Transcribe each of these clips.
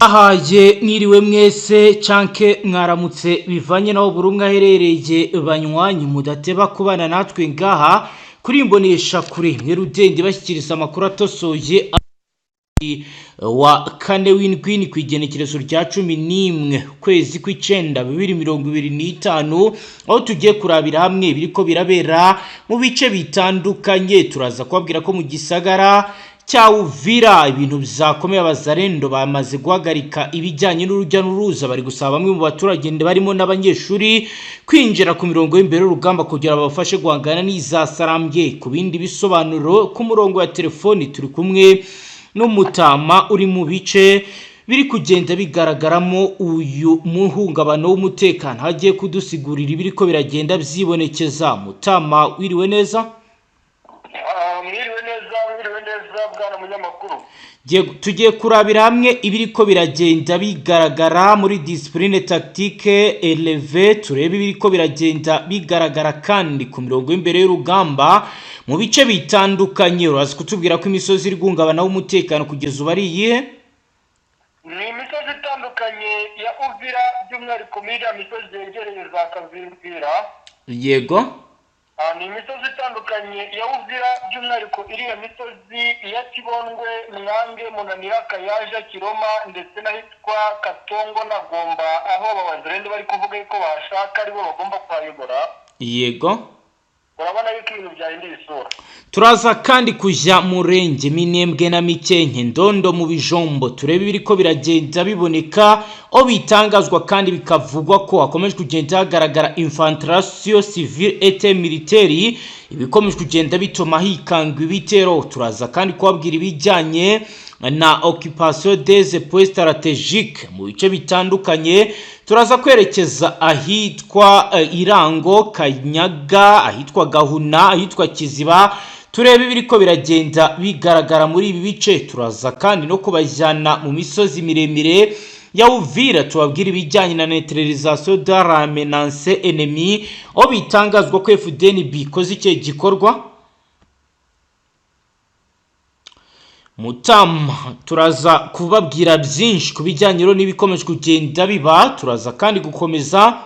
Ahaye niriwe mwese canke mwaramutse bivanye naho burumwe aherereye banywanyi mudateba kubana natwe ngaha kuri imbonesha kuri Nyerudende bashyikiriza amakuru atosoye wa Kane w'indwi kwigenekerezo rya 11 kwezi kw'icenda 2025 aho tugiye kurabira hamwe biriko birabera mu bice bitandukanye. Turaza kubabwira ko mu gisagara cya Uvira ibintu bizakomeye, abazarendo bamaze guhagarika ibijyanye n'urujya n'uruza, bari gusaba bamwe mu baturage barimo n'abanyeshuri kwinjira ku mirongo y'imbere y'urugamba kugira babafashe guhangana n'izasarambye. Ku bindi bisobanuro ku murongo wa telefoni turi kumwe n'umutama uri mu bice biri kugenda bigaragaramo uyu muhungabano w'umutekano, hagiye kudusigurira ibiriko biragenda byibonekeza. Mutama wiriwe neza? Mwiriwe neza bwana munyamakuru. Tugiye kurabira hamwe ibiriko biragenda bigaragara muri discipline tactique élevée, turebe ibiriko biragenda bigaragara kandi ku mirongo y'imbere y'urugamba mu bice bitandukanye. Urazi kutubwira ko imisozi iri guhungabana w'umutekano kugeza ubu ari iyihe? Ni imisozi itandukanye ya Uvira, by'umwihariko muri ya misozi yegereye za Kavimvira. Yego. Ni imisozi itandukanye ya Uvira, by'umwihariko iriya misozi ya Kibondwe, Mwange, Munanira, Kayaja, Kiroma ndetse n'ahitwa Katongo na Gomba, aho abazarendo bari kuvuga ko bashaka ari bo bagomba kuhayobora. Yego. Urabona yuko ibintu byahinduye isura. Turaza kandi kujya Murenge, Minembwe na Mikenke, Ndondo mu Bijombo, turebe ibiriko biragenda biboneka o bitangazwa kandi bikavugwa ko hakomeje kugenda hagaragara infiltration civile et militaire, ibikomeje kugenda bituma hikangwa ibitero. Turaza kandi kubabwira ibijyanye na occupation des points stratégiques mu bice bitandukanye. Turaza kwerekeza ahitwa Irango, Kanyaga, ahitwa Gahuna, ahitwa Kiziba, turebe ibiriko biragenda bigaragara muri ibi bice. Turaza kandi no kubajyana mu misozi miremire ya Uvira, tubabwira ibijyanye na neutralisation de la menace ennemi, aho bitangazwa ko Fdnb ikoze icyo gikorwa. Mutama turaza kubabwira byinshi kubijyanye n'ibikomeje kugenda biba. Turaza kandi gukomeza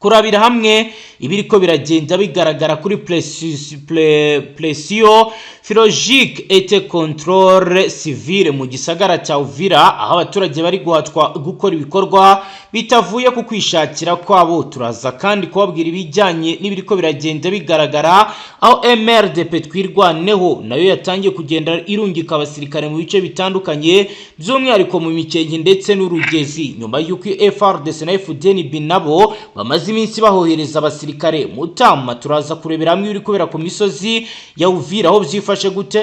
kurabira hamwe ibiriko biragenda bigaragara kuri pression philologique et contrôle civil mu gisagara cya Uvira, aho abaturage bari guhatwa gukora ibikorwa bitavuye ku kwishakira kwabo. Turaza kandi kubabwira ibijyanye n'ibiriko biragenda bigaragara aho MRDP twirwaneho nayo yatangiye kugenda irungika abasirikare mu bice bitandukanye, by'umwihariko mu Mikenke ndetse n'Urugezi, nyuma y'uko FARDC na Fdnb nabo bamaze iminsi bahohereza abasirikare. Mutama turaza kurebera hamwe ibiri kubera ku misozi ya Uvira aho byifashe gute.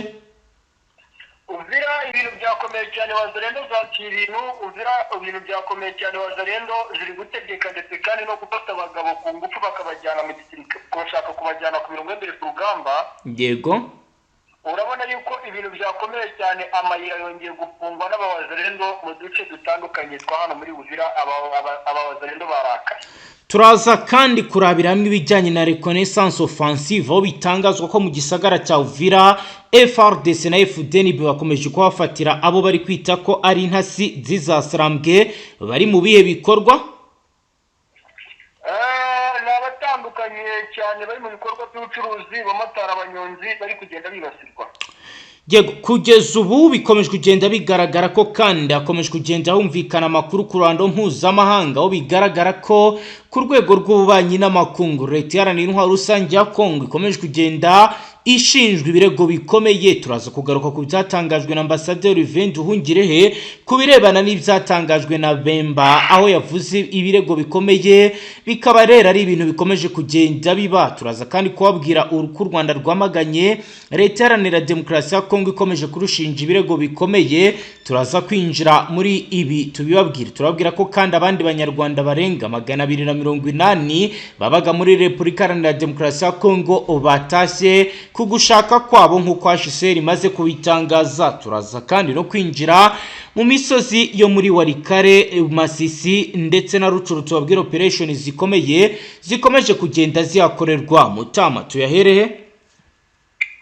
Uvira ibintu byakomeye cyane, wazarendo zakira ibintu. Uvira ibintu byakomeye cyane, wazarendo ziri gutegeka ndetse kandi no gufata abagabo ku ngufu bakabajyana mu gisirikare, bashaka kubajyana ku mirongo y'imbere ku rugamba. Yego. Urabona yuko ibintu byakomeye cyane, amayira yongeye gufungwa n'abawazarendo mu duce dutandukanye twa hano muri Uvira. Abawazarendo barakaye. Turaza kandi kurabira hamwe ibijyanye na reconnaissance offensive, aho bitangazwa ko mu gisagara cya Uvira FARDC na Fdnb bakomeje kuhafatira abo bari kwita ko ari intasi zizasarambwe. Bari mu bihe bikorwa? N'abatandukanye cyane, bari mu bikorwa by'ubucuruzi, bamotara, abanyonzi bari kugenda bibasirwa. Kugeza ubu bikomeje kugenda bigaragara ko kandi hakomeje kugenda humvikana amakuru ku ruhando mpuzamahanga, aho bigaragara ko ku rwego rw'ububanyi n'amakungu leta iharanira intwaro rusange ya Kongo ikomeje kugenda ishinjwe ibirego bikomeye. Turaza kugaruka ku byatangajwe na ambasaderi Venduhungirehe ku birebana n'ibyatangajwe na Bemba, aho yavuze ibirego bikomeye bikaba rero ari ibintu bikomeje kugenda biba. Turaza kandi kubabwira uko u Rwanda rwamaganye leta iharanira demokarasi ya Kongo ikomeje kurushinja ibirego bikomeye. Turaza kwinjira muri ibi tubibabwira. Turabwira ko kandi abandi banyarwanda barenga 280 babaga muri Repubulika Iharanira Demokarasi ya Kongo batashye ku gushaka kwabo nk'uko HCR imaze kubitangaza. Turaza kandi no kwinjira mu misozi yo muri Warikare, Masisi ndetse na Rucuru, tubabwira operation zikomeye zikomeje kugenda zihakorerwa. Mutama tuyaherehe?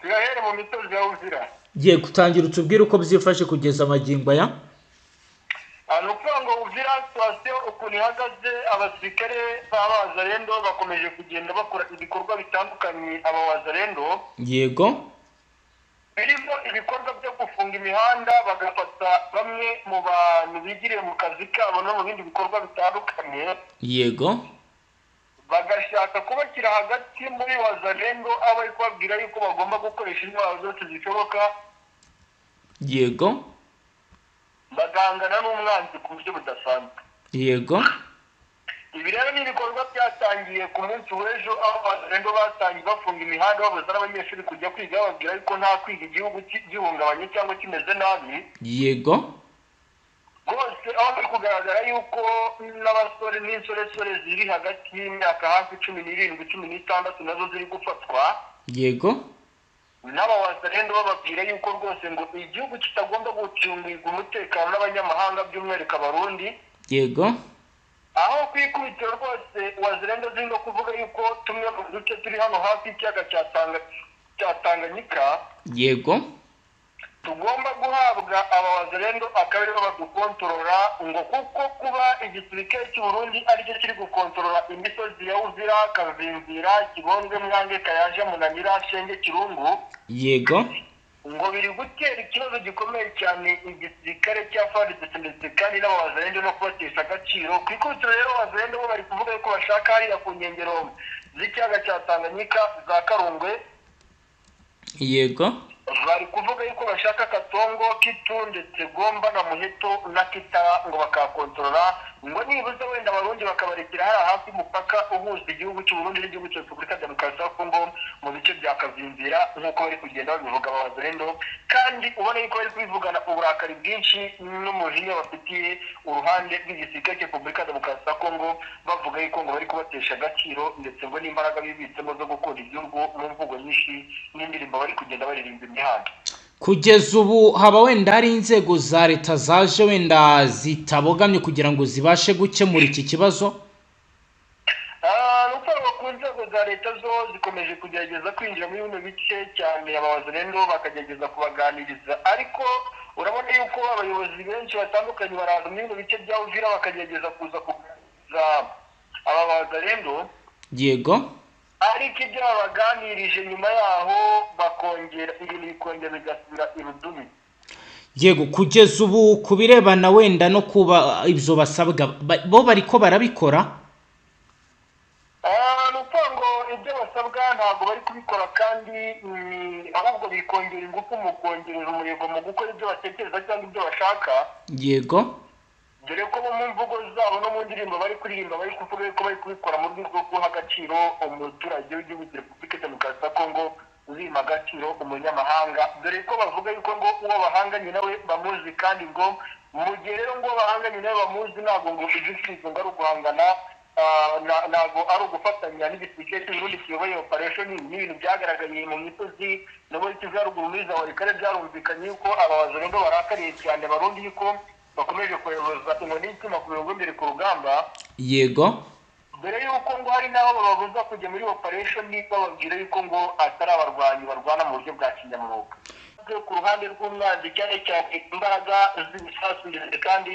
Tuyahere mu misozi ya Uvira. Giye gutangira utubwira uko byifashe kugeza amagingo aya. nukuvuga ngo Uvira situation ukuntu ihagaze, abasirikare b'abazalendo bakomeje kugenda bakora ibikorwa bitandukanye. Abazalendo yego birimo ibikorwa byo gufunga imihanda, bagafata bamwe mu bantu bigiriye mu kazi kabo no mu bindi bikorwa bitandukanye, yego bagashaka kubashyira hagati muri wazalendo, abo ari kubabwira yuko bagomba gukoresha intwaro zose zishoboka, yego bagahangana n'umwanzi ku buryo budasanzwe. yego Ibi rero ni ibikorwa byatangiye ku munsi w'ejo, aho abazalendo batangiye bafunga imihanda babuza n'abanyeshuri kujya kwiga, bababwira yuko nta kwiga igihugu gihungabanye cyangwa kimeze nabi. yego Rwose aho biri kugaragara yuko n'abasore n'insoresore ziri hagati y'imyaka hafi 17 16 nazo ziri gufatwa, yego n'abazalendo bababwira yuko rwose ngo igihugu kitagomba gucungirwa umutekano n'abanyamahanga, by'umwihariko Abarundi. yego Aho kwikubitira rwose wazalendo ziri no kuvuga yuko tumwe mu duce turi hano hafi y'ikiyaga cya Tanganyika yego tugomba guhabwa abazalendo akabari badukontorora, ngo kuko kuba igisirikare cy'u Burundi aricyo kiri gukontorora imisozi ya Uvira, Kavimvira, Kibonge, Mwange, Kayaja, Munanira, Shenge, Kirungu, yego ngo biri gutera ikibazo gikomeye cyane igisirikare cya FARDC ndetse kandi n'abazalendo no kubatesha agaciro. Ku ikubitiro rero abazalendo bo bari kuvuga yuko bashaka hariya ku nkengero z'ikiyaga cya Tanganyika za Karungwe, yego bari kuvuga yuko bashaka Katongo, Kitu ndetse Gomba na Muheto na Kita, ngo bakakontorora, ngo nibuze wenda Abarundi bakabarekera hariya hafi umupaka uhuza igihugu cy'u Burundi n'igihugu cya Repubulika Demokarasi ya Kongo mu bice bya Kavimvira, nk'uko bari kugenda babivuga abazalendo, kandi ubona yuko bari kubivugana uburakari bwinshi n'umujinya bafitiye uruhande rw'igisirikare cya Repubulika Demokarasi ya Kongo, bavuga yuko ngo bari kubatesha agaciro ndetse ngo n'imbaraga bibitsemo zo gukunda igihugu mu mvugo nyinshi n'indirimbo bari kugenda baririmba imihanda. kugeza ubu haba wenda hari inzego za leta zaje wenda zitabogamye kugira ngo zibashe gukemura iki kibazo? Nuko ku nzego za leta zo zikomeje kugerageza kwinjira muri bino bice cyane, abazalendo bakagerageza kubaganiriza, ariko urabona yuko abayobozi benshi batandukanye baraza muri bino bice bya Uvira bakagerageza kuza kuganiriza abazalendo, yego ariko ibyo babaganirije nyuma yaho bakongera ibintu bikongera bigasubira irudumi. yego kugeza ubu kubirebana wenda no kuba ibyo basabwa bo bariko barabikora? Nuko ngo ibyo basabwa ntabwo bari kubikora, kandi ahubwo bikongera ingufu mu kongerera umurego mu gukora ibyo batekereza cyangwa ibyo bashaka. yego dore ko mu mvugo zabo no mu ndirimbo bari kuririmba bari kuvuga ko bari kubikora mu rwego rwo guha agaciro umuturage w'igihugu cya Repubulika Demokarasi ya Kongo, uzima agaciro umunyamahanga, dore ko bavuga yuko ngo uwo bahanganye nawe bamuzi, kandi ngo mu gihe rero ngo bahanganye nawe bamuzi, ntabwo ngo igisubizo ngo ari uguhangana, ntabwo ari ugufatanya n'igisirikare cy'u Burundi kiyoboye operation. N'ibintu byagaragaye mu misozi no muri Kivu ya ruguru muri za Warikare, byarumvikanye yuko abazalendo barakariye cyane Abarundi yuko bakomeje kuyoboza inkoni y'ikima ku mirongo imbere ku rugamba. yego Dore yuko ngo hari n'aho bababuza kujya muri operation, bababwira yuko ngo atari abarwanyi barwana mu buryo bwa kinyamwuga. Ku ruhande rw'umwanzi cyane cyane imbaraga z'ibisasu ndetse kandi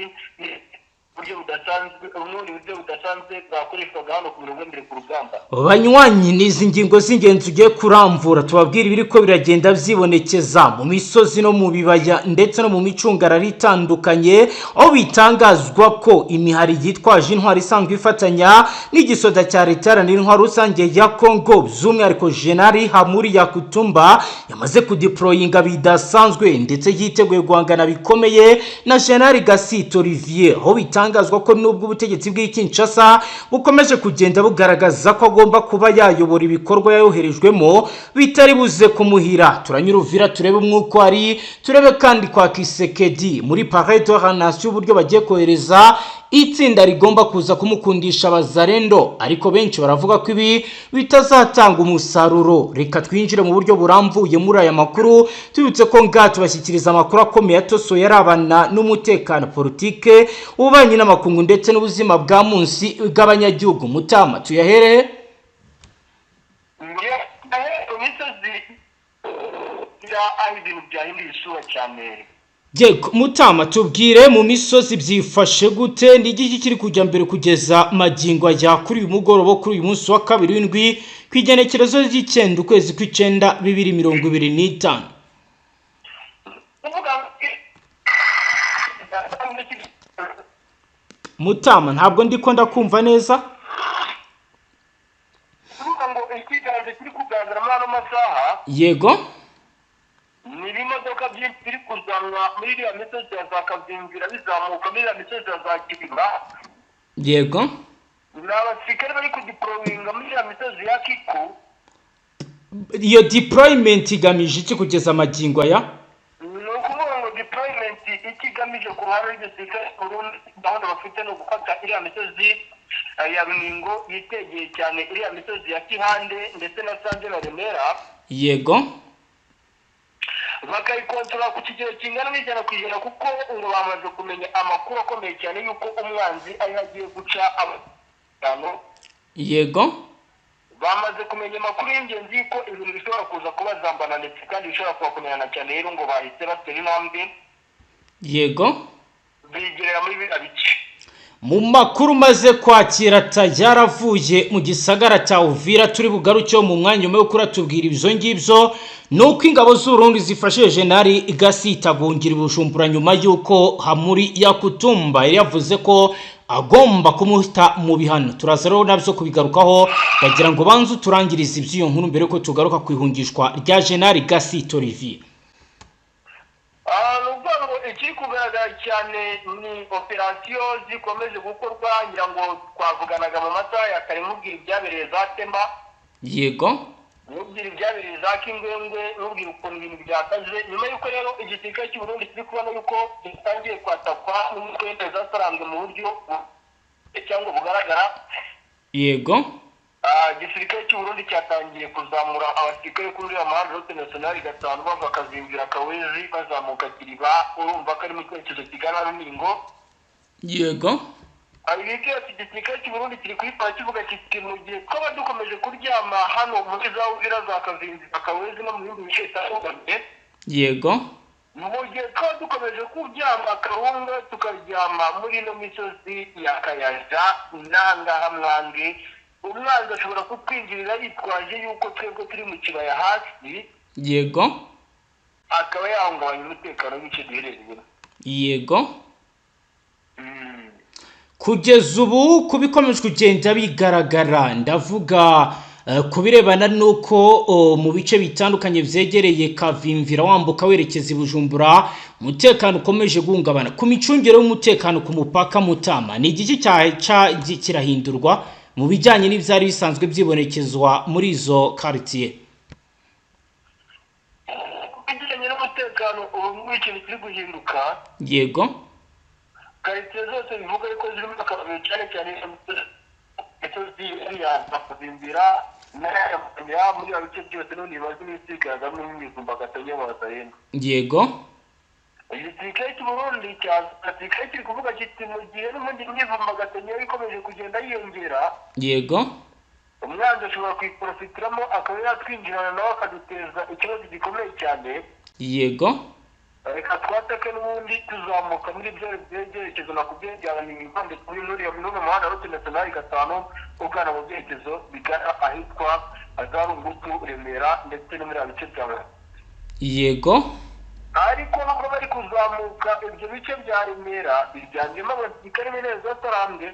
buryo budasanzwe, ubundi buryo budasanzwe bwakoreshwaga hano ku mirongo imbere ku rugamba. banywanyi n'izi ngingo z'ingenzi ugiye kuramvura tubabwira ibiri ko biragenda byibonekeza mu misozi no mu bibaya ndetse no mu micungararo itandukanye, aho bitangazwa ko imihari yitwaje intwari isanzwe ifatanya n'igisoda cya leta iharanira intwaro rusange ya Kongo, by'umwihariko Generali Hamuri Yakutumba yamaze kudeployinga bidasanzwe ndetse yiteguye guhangana bikomeye na Generali Gasito Olivier, aho bitangazwa ko nubwo ubutegetsi bw'Kinshasa bukomeje kugenda bugaragaza ko agomba kuba yayobora ibikorwa yayoherejwemo bitari buze kumuhira. Turanyura Uvira turebe umwuko ari, turebe kandi kwa Kisekedi muri Paris de la Nation uburyo bagiye kohereza itsinda rigomba kuza kumukundisha abazalendo, ariko benshi baravuga ko ibi bitazatanga umusaruro. Reka twinjire mu buryo buramvuye muri aya makuru, tubitse ko ngato bashyikiriza amakuru akomeye atosoye yarabana n'umutekano, politike, ububanyi n'amakungu ndetse n'ubuzima bwa munsi bw'abanyagihugu. Mutama tuyahere Misozi ya ibintu byahinduye isura cyane. Yego Mutama tubwire mu misozi byifashe gute n'igiki kiri kujya mbere kugeza magingo ya kuri uyu mugoroba kuri uyu munsi wa kabiri w'indwi kwigenekerezo ry'ikenda ukwezi kw'icenda 2025. Mutama ntabwo ndiko ndakumva neza. Yego ni bimodoka byinshi biri kuzanwa muri iriya misozi ya za Kavimbira bizamuka muri iriya misozi ya za Kibimba. Yego ni abasirikare bari kudiployinga muri iriya misozi ya Kiku. iyo deployment igamije iki kugeza magingo aya? Ni ukuvuga ngo deployment ikigamije ku ruhande rw'igisirikare Burundi gahunda bafite no gufata iriya misozi ya Runingo yitegeye cyane iriya misozi ya Kihande ndetse na Sanje na Remera. Yego bakayikontrola ku kigero kingana n'100% kuko ngo bamaze kumenya amakuru akomeye cyane yuko umwanzi ari hagiye guca abantu. Yego bamaze kumenya amakuru y'ingenzi ko ibintu bishobora kuza kubazambana ndetse kandi bishobora kubakomerana cyane rero ngo bahise batera intambwe. Yego bigerera muri biriya bice. mu makuru maze kwakira yaravuye mu gisagara cya Uvira turi bugarucyo mu mwanya umwe ukura tubwira ibyo ngibyo nuko ingabo z'Urundi zifashe Generali Gasita gungira Bujumbura nyuma yuko hamuri yakutumba yavuze ko agomba kumuhita mu bihano. Turaza rero nabyo kubigarukaho bagira ngo banzu turangirize iby'iyo nkuru mbere ko tugaruka kwihungishwa rya Generali Gasita Olivier. Ikiri kugaragara cyane ni operasiyo zikomeje gukorwa ngira ngo twavuganaga mu masaha ya kare mubwira ibyabereye za Temba. Yego mubwira ibyabereye za Kingwengwe mubwira ukuntu ibintu byakaje nyuma yuko rero igisirikare cy'u Burundi kiri kubona yuko gitangiye kwatakwa n'umutwe zasaranzwe mu buryo cyangwa bugaragara. Yego igisirikare cy'u Burundi cyatangiye kuzamura abasirikare kuri uriya muhanda route nationale gatanu bava Kazimbira Kawezi bazamuka Kiriba urumva ko ari mu cyerekezo kigana Runingo. Yego Ibyo igisirikare cy'u Burundi kiri kwifata kivuga kiti mu gihe twaba dukomeje kuryama hano muri za Uvira za Kazimbira Kawezi no mu bindi bice bitandukanye. Yego mu gihe twaba dukomeje kuryama Karunga tukaryama muri no misozi ya Kayaja n'ahangaha Mwange umwanzi ashobora kutwinjirira yitwaje yuko twebwe turi mu kibaya hasi. Yego akaba yahungabanya umutekano w'igice duherereyemo. Yego kugeza ubu kubikomeje kugenda bigaragara ndavuga kubirebana nuko mu bice bitandukanye byegereye Kavimvira wambuka werekeza Bujumbura umutekano ukomeje guhungabana ku micungire y'umutekano ku mupaka Mutama ni igiki kirahindurwa mu bijyanye n'ibyari bisanzwe byibonekezwa muri izo quartier. Bijyanye n'umutekano ubu ikintu kiri guhinduka. Yego quartier zose bivuga ko zirimo akavuyo cyane cyane imisozi ya Kavimbira n'aya muri abice byose none bazi n'isigaga n'imizumba gatonye bazayenda. Yego igisirikare cy'u Burundi cyasirikare kiri kuvuga kiti mu gihe n'umundi imizumba gatonye ikomeje kugenda yiyongera. Yego umwanzi ashobora kwiprofitiramo akaba yatwinjirana nawe akaduteza ikibazo gikomeye cyane. Yego reka twatake n'ubundi tuzamuka muri ibyo byerekezo nakubwiye byaba ni impande kuri nuriya muhanda route nationale gatanu ugana mu byerekezo bigana ahitwa Azarungutu Remera ndetse no muri abice byawe. Yego ariko nubwo bari kuzamuka ibyo bice bya Remera bijyanjemo abasirikare neza sarambwe.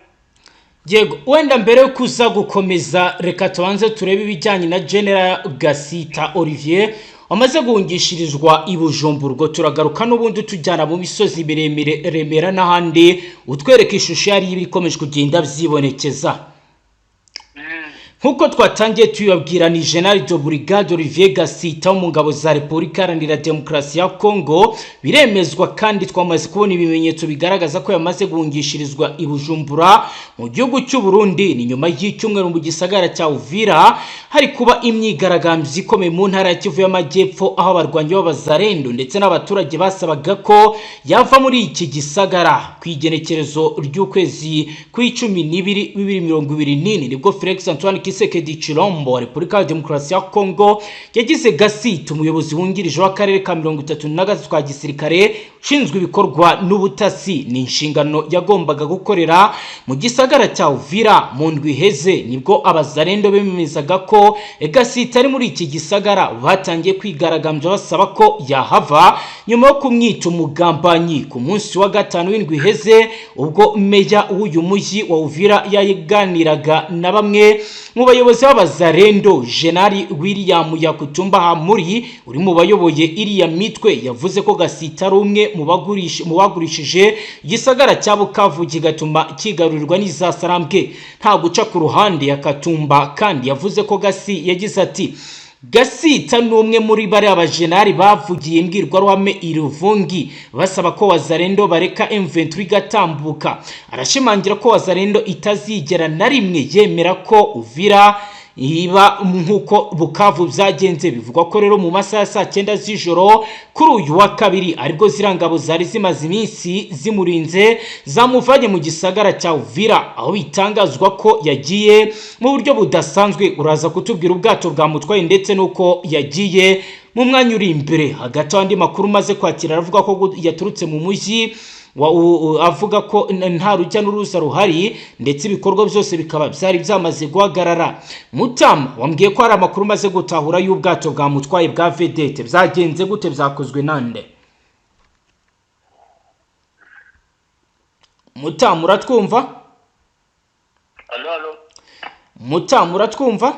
Yego wenda mbere yo kuza gukomeza reka tubanze turebe ibijyanye na General Gasita Olivier amaze guhungishirizwa i Bujumbura. Turagaruka n'ubundi tujyana mu misozi miremire Remera n'ahandi utwereka ishusho yari ibikomeje kugenda byibonekeza. Nkuko twatangiye tuyabwira ni General de Brigade Olivier Gasita mu ngabo za Repubulika Iharanira Demokarasi ya Kongo biremezwa kandi twamaze kubona ibimenyetso bigaragaza ko yamaze guhungishirizwa i Bujumbura mu gihugu cy'u Burundi. Ni nyuma y'icyumweru mu gisagara cya Uvira hari kuba imyigaragambyo ikomeye mu ntara ya Kivu y'Amajyepfo aho abarwanyi b'abazarendo ndetse n'abaturage basabaga ko yava muri iki gisagara ku igenekerezo ry'ukwezi kw'icumi n'ibiri 2024 nibwo Felix Antoine Tshisekedi Chilombo wa Repubulika ya Demokarasi ya Kongo yagize Gasito umuyobozi wungirije w'akarere ka 33 twa gisirikare ushinzwe ibikorwa n'ubutasi ni inshingano yagombaga gukorera mu gisagara cya Uvira mu ndwi heze nibwo abazarendo bemezaga ko Gasito ari muri iki gisagara batangiye kwigaragambya basaba ko yahava nyuma yo kumwita umugambanyi ku munsi wa gatanu w'indwi heze ubwo meya w'uyu mujyi wa Uvira yaganiraga na bamwe mu bayobozi b'abazarendo. General William Yakutumba muri uri mu bayoboye iriya mitwe yavuze ko Gasito ari umwe mu bagurishije igisagara cya Bukavu kigatuma kigarurirwa n'izasarambwe nta guca ku ruhande. Yakatumba kandi yavuze ko yagize ati Gasito ni umwe muri bari abajenari bavugiye imbwirwaruhame iruvungi basaba ko wazarendo bareka M23 igatambuka. Arashimangira ko wazarendo itazigera na rimwe yemera ko Uvira iba nkuko Bukavu byagenze. Bivugwa ko rero mu masaha ya 9 z'ijoro kuri uyu wa kabiri aribwo zirangabo zari zimaze iminsi zimurinze zamuvanye mu gisagara cya Uvira aho bitangazwa ko yagiye mu buryo budasanzwe. Uraza kutubwira ubwato bwamutwaye ndetse nuko yagiye mu mwanya uri imbere. Hagati andi makuru maze kwakira aravuga ko yaturutse mu mujyi avuga ko nta rujya n'uruza ruhari ndetse ibikorwa byose bikaba byari byamaze guhagarara. Mutama wambwiye ko hari amakuru maze gutahura y'ubwato bwamutwaye bwa vedete. Byagenze gute? Byakozwe nande? Mutama uratwumva? Allo. Mutama uratwumva?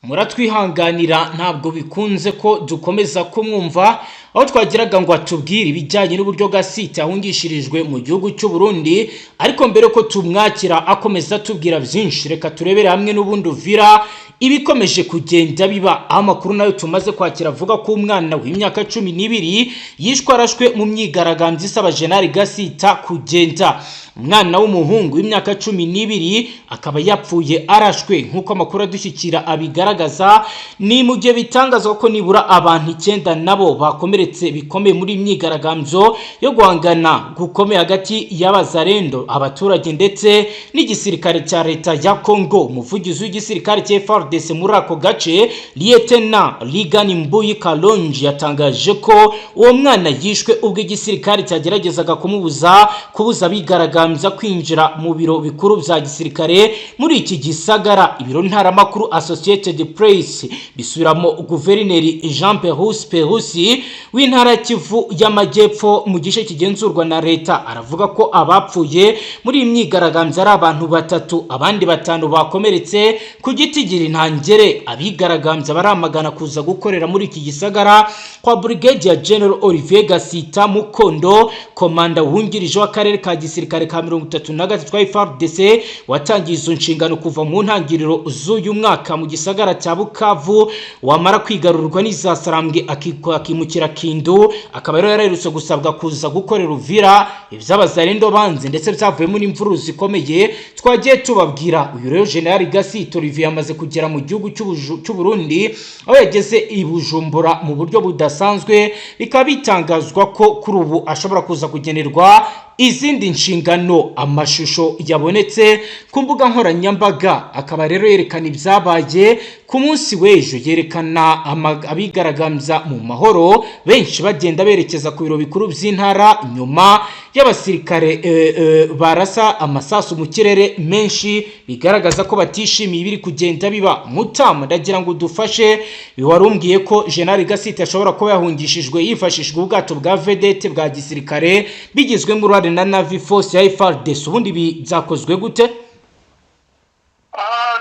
Muratwihanganira ntabwo bikunze ko dukomeza kumwumva aho twagiraga ngo atubwire ibijyanye n'uburyo Gasito ahungishirijwe mu gihugu cy'u Burundi. Ariko mbere ko tumwakira akomeza tubwira byinshi reka turebere hamwe n'ubundi Uvira ibikomeje kugenda biba. Amakuru nayo tumaze kwakira avuga ko umwana w'imyaka 12 yishwe arashwe mu myigaragambyo isaba General Gasito kugenda. Umwana w'umuhungu w'imyaka 12 akaba yapfuye arashwe nkuko amakuru adushyikira abigaragaza. Ni mu gihe bitangazwa ko nibura abantu 9 nabo bakomeretse bikomeye muri myigaragambyo yo guhangana gukomeye hagati y'abazarendo abaturage ndetse n'igisirikare cya leta ya Kongo. Umuvugizi w'igisirikare cya FARDC muri ako gace Lieutenant Ligani Mbuyi Kalonji yatangaje ko uwo mwana yishwe ubwo igisirikare cyageragezaga kubuza bigaragambya kwinjira mu biro bikuru bya gisirikare muri iki gisagara. Ibiro ntaramakuru Associated Press bisubiramo Guverineri Jean Perusi w'intara Kivu y'Amajyepfo mu gice kigenzurwa na leta aravuga ko abapfuye muri imyigaragambyo ari abantu 3 abandi 5 bakomeretse ku gitigiri ntangere. Abigaragambya baramagana kuza gukorera muri iki gisagara kwa Brigadier General Olivier Gasito Mukondo komanda wungirije w'akarere ka gisirikare ka 33 twa FARDC watangiye izo nshingano kuva mu ntangiriro z'uyu mwaka mu gisagara cya Bukavu wamara kwigarurwa n'izasarambwe akimukira Kindu. Akaba rero yarerutse gusabwa kuza gukorera Uvira iby'abazarendo banze ndetse byavuyemo n'imvuru zikomeye twagiye tubabwira. Uyu rero General Gasito Olivier yamaze kugera mu gihugu cy'u Burundi aho yageze i Bujumbura mu buryo budasanzwe. Bikaba bitangazwa ko kuri ubu ashobora kuza kugenerwa izindi nshingano. Amashusho yabonetse ku mbuga nkoranyambaga akaba rero yerekana ibyabaye ku munsi w'ejo, yerekana abigaragambya mu mahoro benshi bagenda berekeza ku biro bikuru by'intara nyuma y'abasirikare barasa amasasu mu kirere menshi bigaragaza ko batishimiye ibiri kugenda biba. Mutama ndagira ngo dufashe biwarumbwiye ko General Gasito ashobora kuba yahungishijwe yifashishwa ubwato bwa vedete bwa gisirikare bigizwe mu rwanda na Navy Force ya FARDC. Ubundi byakozwe gute?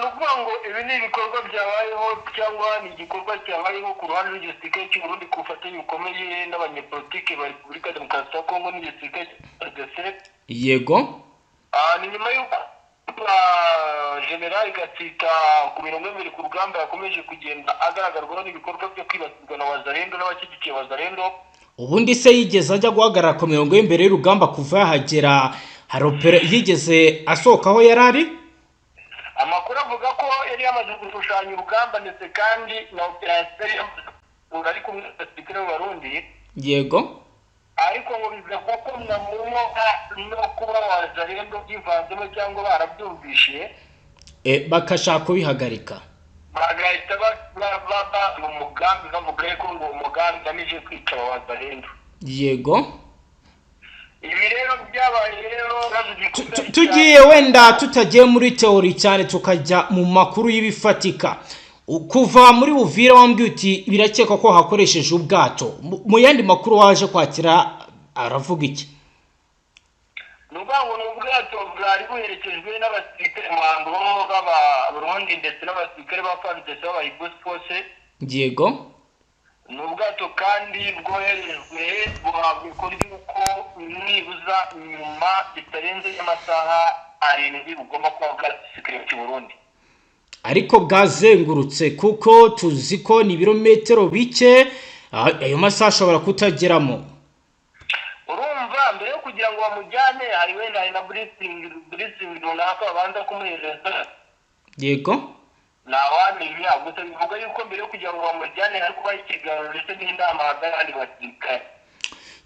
Nukuvuga ngo ibi ni ibikorwa byabayeho cyangwa ni igikorwa cyabayeho ku ruhande rw'igisirikare cy'u Burundi ku bufatanye bukomeye n'abanyepolitike ba Repubulika ya Demokarasi ya Kongo n'igisirikare cya FARDC. Yego. Ni nyuma y'uko General Gasito ku mirongo y'mbere ku rugamba yakomeje kugenda agaragarwaho n'ibikorwa byo kwibasirwa na wazarendo n'abashyigikiye wazarendo. Ubundi se yigeze ajya guhagarara ku mirongo y'imbere y'urugamba kuva yahagera yigeze asohokaho yarari? Amakuru avuga ko yari yamaze gushushanya urugamba ndetse kandi na Operasiye ari kumwe n'abasirikare b'Abarundi. Yego. Ariko ngo bivuga ko no kuba wazarendo byivanzemo cyangwa barabyumvishe bakashaka kubihagarika bagahita mu mugambi bavuga ko ngo umugambi ugamije kwica abazarendo. yego Ibi rero byabaye rero tugiye wenda tutagiye muri teori cyane tukajya mu makuru y'ibifatika. Kuva muri Uvira wambwiye uti birakeka ko hakoresheje ubwato, mu yandi makuru waje kwakira aravuga iki? Nubango n'ubwato bwari buherekejwe n'abasirikare mu baba Burundi ndetse n'abasirikare ba FDnb b'abayibus force. Yego. N'ubwato kandi bwoherejwe buhabwa kuri uko nibuza nyuma bitarenze y'amasaha 7 bugomba kuba bwasirikare cy'u Burundi. Ariko bwazengurutse kuko tuzi ko ni ibirometero bike, ayo masaha ashobora kutageramo. Urumva mbere yo kugira ngo bamujyane hari wenda na briefing runaka babanza kumuhereza. Yego. Nawamenya gusa bivuga yuko mbere yo kugira ngo bamujyane hari kuba ikiganiro ndetse n'inama hagati y'abasirikare.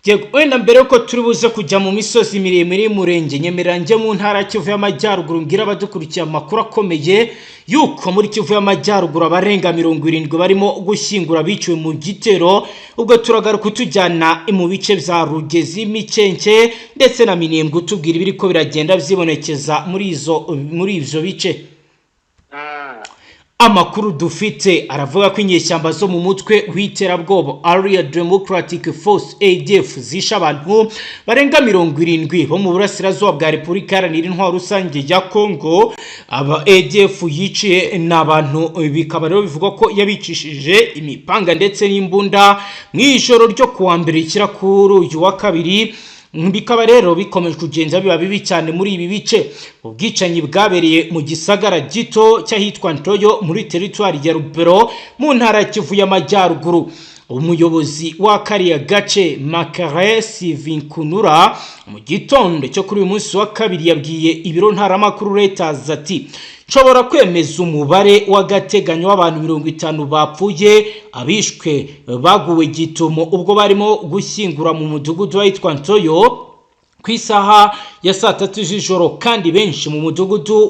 Yego, wenda mbere yuko turi buze kujya mu misozi miremire y'umurenge Nyemerera njye mu ntara Kivu y'Amajyaruguru ngira abadukurikiye amakuru akomeye yuko muri Kivu y'Amajyaruguru abarenga 70 barimo gushyingura biciwe mu gitero, ubwo turagaruka tujyana mu bice bya Rugezi, Mikenke ndetse na Minembwe tubwira ibiri ko biragenda byibonekeza muri ivyo bice. Amakuru dufite aravuga ko inyeshyamba zo mu mutwe w'iterabwoba Area Democratic Force ADF zisha abantu barenga 70 bo mu burasirazuba bwa Repubulika Iharanira Intwaro Rusange ya Kongo. Aba ADF yiciye n'abantu bikaba rero bivuga ko yabicishije imipanga ndetse n'imbunda mu ijoro ryo kuwa mbere ikira kuri uyu wa kabiri. Bikaba rero bikomeje kugenda biba bibi cyane muri ibi bice. Ubwicanyi bwabereye mu gisagara gito cyahitwa Ntoyo muri territoire ya Rubero mu ntara Kivu y'Amajyaruguru. Umuyobozi wa kariya gace Makaresi Vinkunura mu gitondo cyo kuri uyu munsi wa kabiri yabwiye ibiro ntaramakuru Reuters ati nshobora kwemeza umubare w'agateganyo w'abantu 50 bapfuye abishwe baguwe gitumo ubwo barimo gushyingura mu mudugudu witwa Ntoyo ku isaha ya 3 z'ijoro, kandi benshi mu mudugudu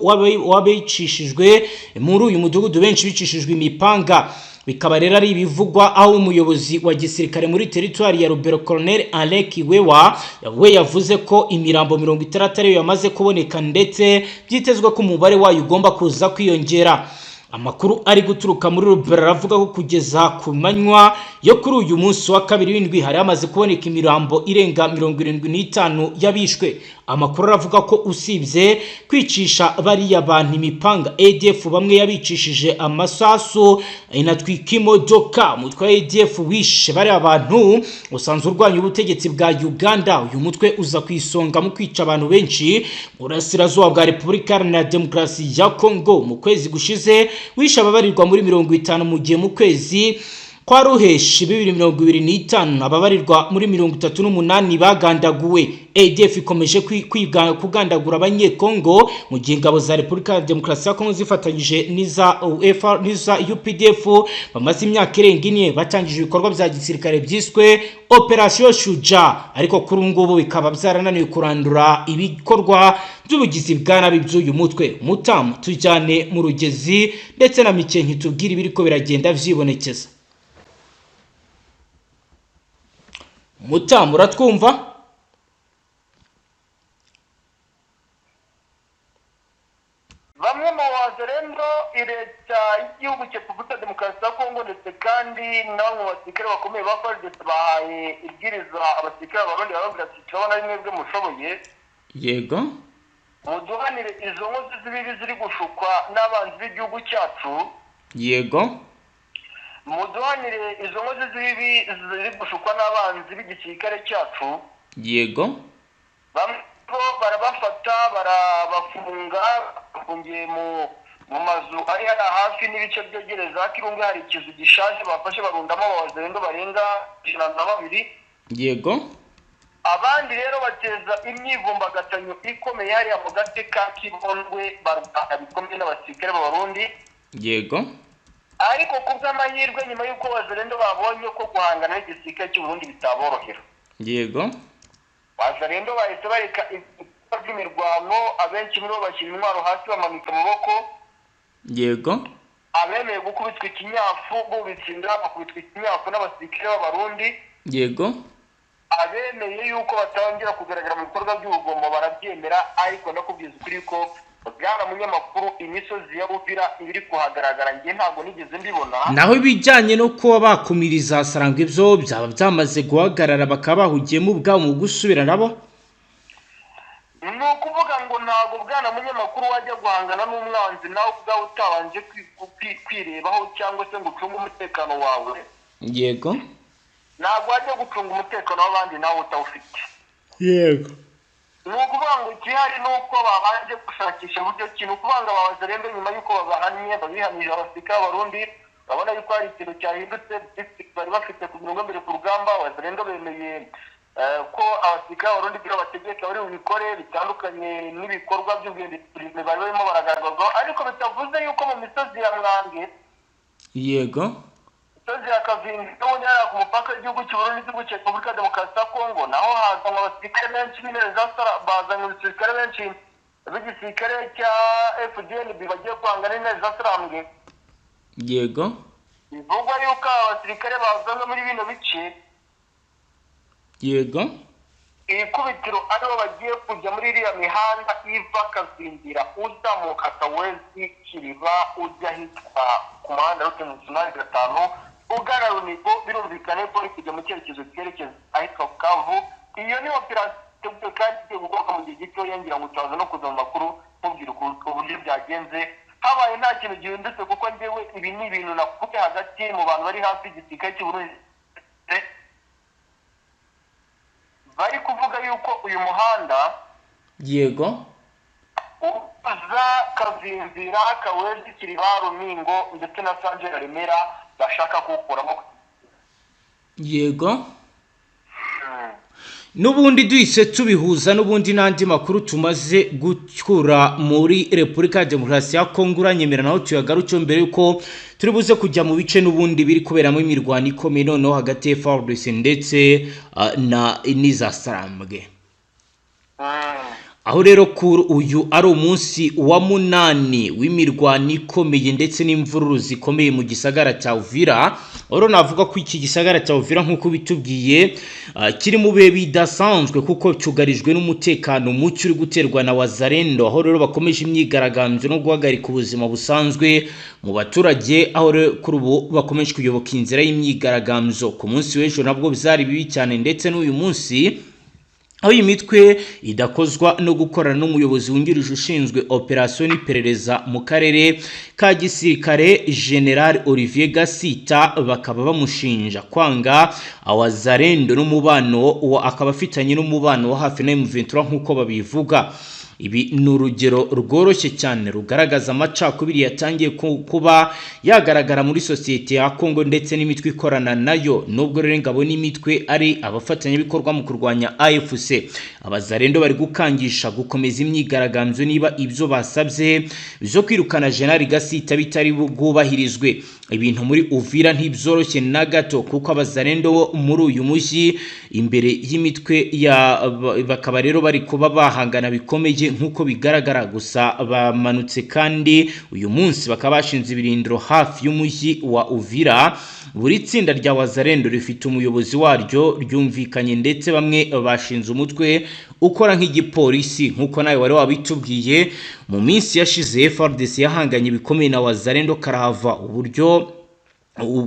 wabicishijwe muri uyu mudugudu benshi bicishijwe imipanga. Bikaba rero ari ibivugwa aho umuyobozi wa gisirikare muri territoire ya Rubero Colonel Aleki we yavuze ko imirambo 60 ariyo yamaze kuboneka ndetse byitezwe ko umubare wayo ugomba kuza kwiyongera. Amakuru ari guturuka muri Rubero aravuga ko kugeza ku manywa yo kuri uyu munsi wa kabiri w'indwi hari amaze kuboneka imirambo irenga 75 yabishwe. Amakuru aravuga ko usibye kwicisha bari abantu imipanga ADF bamwe yabicishije amasasu inatwika imodoka. Umutwe wa ADF wishe bari abantu usanzwe urwanya ubutegetsi bwa Uganda. Uyu mutwe uza kwisonga mu kwica abantu benshi burasirazuba bwa Repubulika Iharanira Demokarasi ya Kongo. Mu kwezi gushize wishe ababarirwa muri 50 mu gihe mu kwezi kwa Ruheshi 2025 ababarirwa muri 38 bagandaguwe. ADF ikomeje kugandagura abanyekongo mu gihe ingabo za Repubulika ya Demokarasi ya Kongo zifatanyije n'iza UPDF bamaze imyaka irenga 4 batangije ibikorwa bya gisirikare byiswe Operasiye Shuja, ariko kuri ngubu bikaba byarananiwe kurandura ibikorwa by'ubugizi bwa nabi by'uyu mutwe. Mutamu tujyane mu Rugezi ndetse na Mikenke tubwira ibiri ko biragenda vyibonekeza. Mutamu uratwumva? Bamwe mu wazerendo leta y'igihugu cya Repubulika Demokarasi ya Kongo ndetse kandi n'abo mu basirikare bakomeye ba FARDC bahaye ibwiriza abasirikare b'Abarundi bababwira ati turabona rimwe bwe mushoboye. Yego. Muduhanire izo nkozi z'ibibi ziri gushukwa n'abanzi b'igihugu cyacu. Yego. Muduhanire izo nkozi z'ibibi ziri gushukwa n'abanzi b'igisirikare cyacu. Yego. Bamwe barabafata barabafunga bafungiye mu mazu ari hafi n'ibice byegereza Kirunga. Hari ikizu gishaje bafashe barundamo abazerendo barenga 102. Yego. Abandi rero bateza imyivumbagatanyo ikomeye hariya mu gace ka Kibondwe barwana bikomeye n'abasirikare b'Abarundi. Yego. Ariko kubw'amahirwe nyuma y'uko abazerendo babonye ko guhangana n'igisirikare cy'u Burundi bitaborohera. Yego. Abazerendo bahise bareka imirwano, abenshi muri bo bashyira intwaro hasi bamanika amaboko yego abemeye gukubitwa ikinyafu bubitsinda bakubitwa ikinyafu n'abasirikare b'abarundi yego abemeye yuko batangira kugaragara mu bikorwa by'urugomo barabyemera ariko nakubwiza ukuri ko bwana munyamakuru imisozi ya Uvira ibiri kuhagaragara ngiye ntabwo nigeze mbibona naho ibijyanye no kuba bakumiriza sarangwa ibyo byaba byamaze guhagarara bakaba bahugiyemo ubwabo mu gusubira nabo ni ukuvuga ngo ntabwo bwana munyamakuru wajya guhangana n'umwanzi nawe ubwawe utabanje kwirebaho cyangwa se ngo ucunge umutekano wawe yego ntabwo wajya gucunga umutekano w'abandi nawe utawufite yego ni ukuvuga ngo igihari ni uko babanje gushakisha uburyo kintu ukuvuga ngo ababaza rero nyuma y'uko babahannye babihanije abasirikare b'abarundi babona yuko hari ikintu cyahindutse bari bafite ku mirongo mbere ku rugamba abazarendo bemeye ko abasirikare b'abarundi byo bategeka bari bubikore bitandukanye n'ibikorwa by'ubwendesirime bari barimo baragaragazwa ariko bitavuze yuko mu misozi ya Mwange yego misozi ya Kavingi n'ubu nyara ku mupaka w'igihugu cy'Uburundi n'igihugu cya Repubulika ya Demokarasi ya Kongo naho hazanwa abasirikare benshi bazanye abasirikare benshi b'igisirikare cya Fdnb bagiye guhangana n'intare za Sarambwe yego bivugwa yuko abasirikare bazanwe muri bino bice yego ikubitiro aribo bagiye kujya muri iriya mihanda iva Kazingira uzamuka Kawezi Kiriba ujya hitwa ku muhanda rute nationale 5 ugana Runigo birumvikane ko kujya mu cyerekezo cyerekeza ahitwa Kavu iyo ni operasiyo kandi igiye gukorwa mu gihe gito yongera ngo utaza no kuza mu makuru mubwira uburyo byagenze habaye nta kintu gihindutse kuko njyewe ibi ni ibintu nakuye hagati mu bantu bari hafi y'igisirikare cy'Uburundi bari kuvuga yuko uyu muhanda yego uza Kazinzira Kawezi Kiriba Runingo ndetse na Sanje Remera bashaka kuwukuramo yego n'ubundi duhise tubihuza n'ubundi n'andi makuru tumaze gukura muri Repubulika ya Demokarasi ya Kongo uranyemera naho tuyagaruke mbere yuko turi buze kujya mu bice n'ubundi biri kuberamo imirwano ikomeye noneho hagati ya FARDC ndetse na n'iza Sarambwe aho rero kuri uyu ari umunsi wa 8 w'imirwano ikomeye ndetse n'imvururu zikomeye mu gisagara cya Uvira oro navuga ko iki gisagara cya Uvira nkuko bitubwiye kiri mu bihe bidasanzwe kuko cyugarijwe n'umutekano muke uri guterwa na wazarendo aho rero bakomeje imyigaragambyo no guhagarika ubuzima busanzwe mu baturage aho rero kuri ubu bakomeje kuyoboka inzira y'imyigaragambyo ku munsi w'ejo nabwo bizari bibi cyane ndetse n'uyu munsi aho imitwe idakozwa no gukorana n'umuyobozi wungirije ushinzwe operasiyo n'iperereza mu karere ka gisirikare General Olivier Gasita bakaba bamushinja kwanga awazarendo n'umubano akaba afitanye n'umubano wa hafi na M23 nkuko babivuga ibi ni urugero rworoshye cyane rugaragaza amacakubiri yatangiye kuba yagaragara muri sosiyete ya Kongo ndetse n'imitwe ikorana nayo nubwo rero ingabo n'imitwe ari abafatanyabikorwa mu kurwanya AFC abazarendo bari gukangisha gukomeza imyigaragambyo niba ibyo basabye byo kwirukana General Gasita bitari bwubahirizwe ibintu muri Uvira ntibyoroshye na gato kuko abazarendo muri uyu mushyi imbere y'imitwe bakaba rero bari kuba bahangana bikomeye nkuko bigaragara gusa bamanutse kandi uyu munsi bakaba bashinze ibirindiro hafi y'umushyi wa Uvira buri tsinda rya wazarendo rifite umuyobozi waryo ryumvikanye ndetse bamwe bashinze umutwe ukora nk'igipolisi nkuko nawe wari wabitubwiye mu minsi yashize FARDC yahanganye bikomeye na wazarendo karahava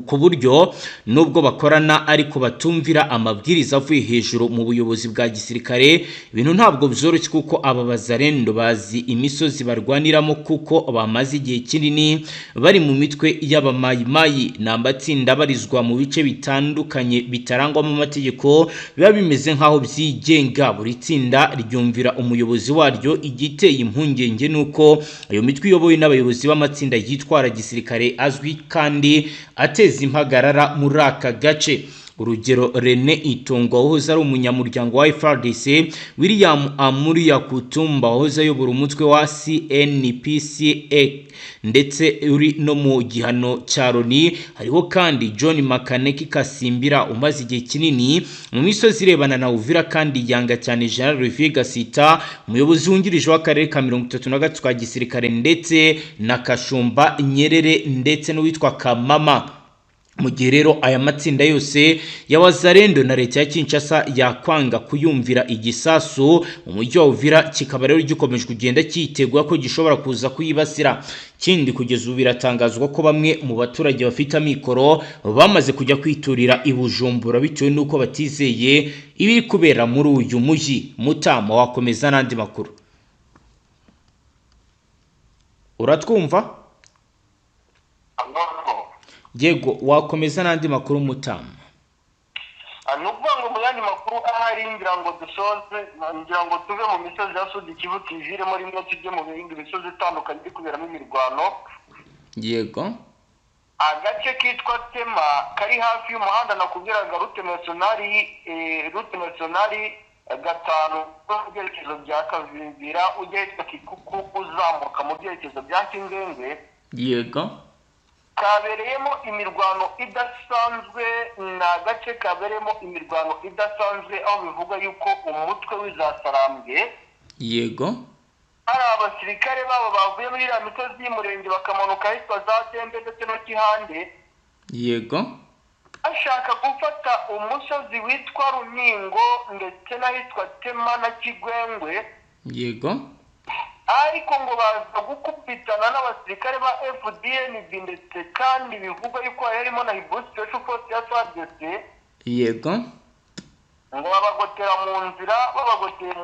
ku buryo nubwo bakorana ariko batumvira amabwiriza avuye hejuru mu buyobozi bwa gisirikare ibintu ntabwo byoroshye kuko aba bazarendo bazi imisozi barwaniramo kuko bamaze igihe kinini bari mu mitwe y'abamayimayi n'amatsinda barizwa mu bice bitandukanye bitarangwamo amategeko biba bimeze nkaho byigenga buri tsinda ryumvira umuyobozi waryo igiteye impungenge nuko ayo mitwe iyobowe n'abayobozi b'amatsinda yitwara gisirikare azwi kandi ateza impagarara muri aka gace urugero Rene Itongo wahoze ari umunyamuryango wa FARDC, William Amuru Yakutumba wahoze ayobora umutwe wa CNPCA ndetse uri no mu gihano cya Loni. Hariho kandi John Makaneki Kasimbira umaze igihe kinini mu misozi irebana na Uvira kandi yanga cyane General Revie Gasita, umuyobozi wungirije w'akarere ka 33 ka gisirikare, ndetse na Kashumba Nyerere ndetse n'uwitwa Kamama. Mu gihe rero aya matsinda yose y'abazarendo na leta ya Kinshasa yakwanga kuyumvira igisasu mu mujyi wa Uvira, kikaba rero gikomeje kugenda cyitegura ko gishobora kuza kuyibasira. Kindi kugeza ubu biratangazwa ko bamwe mu baturage bafite amikoro bamaze kujya kwiturira i Bujumbura bitewe nuko batizeye ibiri kubera muri uyu mujyi. Mutama wakomeza n'andi makuru. Uratwumva? Yego, wakomeza n'andi makuru Mutama. Nuvuga ngo mu yandi makuru ahari ngira ngo dusoze, ngira ngo tuve mu misozi ya Sud Kivu tujire muri mwe tujye mu bindi misozi itandukanye iri kuberamo imirwano. Yego. Agace kitwa Tema kari hafi y'umuhanda nakubwiraga route nationale gatanu mu byerekezo bya Kavimvira ujye Kikuku uzamuka mu byerekezo bya Kingenge. Yego. Kabereyemo imirwano idasanzwe, na gace kabereyemo imirwano idasanzwe aho bivuga yuko umutwe w'izasarambwe. Yego. Hari abasirikare babo bavuye muri iriya misozi y'umurenge bakamanuka ahitwa za Tembe ndetse no Kihande. Yego. Ashaka gufata umusozi witwa Runingo ndetse n'ahitwa Tema na Kigwengwe. Yego. Ariko ngo baza gukubitana n'abasirikare ba Fdnb ndetse kandi bivuga yuko harimo na Special Force ya FARDC. Yego. Ngo babagoteye